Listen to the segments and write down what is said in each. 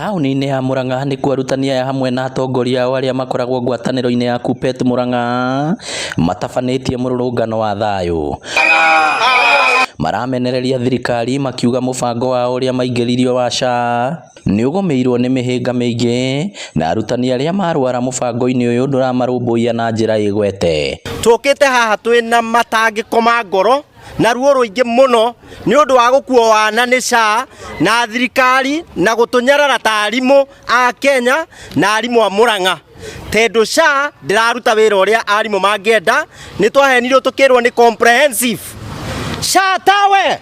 Taũni-inĩ ya Murang'a nĩ kwarutania ya hamwe na atongoria arĩa makoragwo ngwatanĩro-inĩ ya KUPPET Murang'a matabanĩtie mũrũrũngano wa thayũ. Maramenereria thirikari makiuga mũbango wa ũrĩa maingĩririo wa SHA nĩ ũgũmĩirwo nĩ mĩhĩnga mĩingĩ na arutani arĩa marwara mũbango-inĩ ũyũ ndũramarũmbũiya na njĩra ĩgwete. Tũkĩte haha twĩna matangĩko ma ngoro na ruo rũingĩ mũno nĩ ũndũ wa gũkuo wana nĩ SHA na thirikari na gũtũnyarara ta arimũ a Kenya na arimũ a Murang'a. Tondũ SHA ndĩraruta wĩra ũrĩa arimũ mangĩenda, nĩ twahenirwo tũkĩrwo nĩ comprehensive. SHA tawe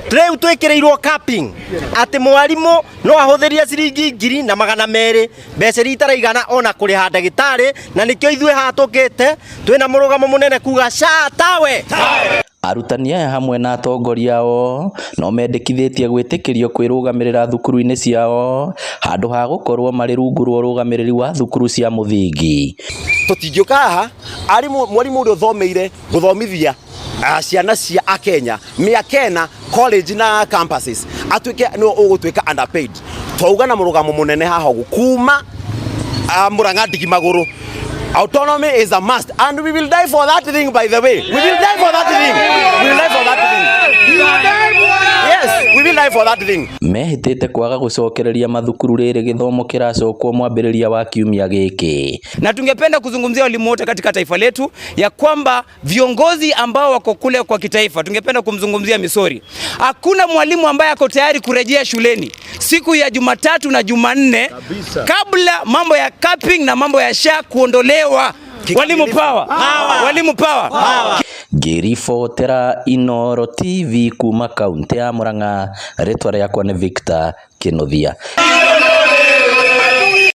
rĩu twĩkĩrĩirwo capping atĩ mwarimũ no ahũthĩrie ciringi 200,000 mbeca itaraigana ona kũrĩha ndagĩtarĩ, na nĩkĩo ithuĩ haha tũkĩte twĩna mũrũgamo mũnene kuga SHA tawe. Arutani aya hamwe na atongoria ao no mendekithĩtie gwĩtĩkĩrio kwĩrũgamĩrĩra thukuru-inĩ ciao handũ ha gũkorwo marĩ rungu rwa ũrũgamĩrĩri wa thukuru cia mũthingi. Tũtingĩũka haha mwarimũ ũrĩa ũthomeire gũthomithia ciana cia Akenya mĩaka college na campuses atuĩke no ũgũtuĩka underpaid. Twauga na mũrũgamo mũnene haha kuma Murang'a ndigimagũrũ. Autonomy is a must, and we will die for that thing, by the way. We will die for that thing. We will die for that thing. Yes, we will die for that thing. Mehĩtĩte kwaga gũcokereria mathukuru rĩrĩ gĩthomo kĩracokwo mwambĩrĩria wa kiumia gĩkĩ. Na tungependa kuzungumzia walimu wote katika taifa letu ya kwamba viongozi ambao wako kule kwa kitaifa, tungependa kumzungumzia Misori. Hakuna mwalimu ambaye ako tayari kurejea shuleni siku ya Jumatatu na Jumanne kabla mambo ya capping na mambo ya SHA kuondolewa. Walimu power. Walimu power. Ngĩribotera Inooro TV kuma kaunti ya Murang'a, rĩtwa rĩakwa nĩ Victor Kĩnuthia.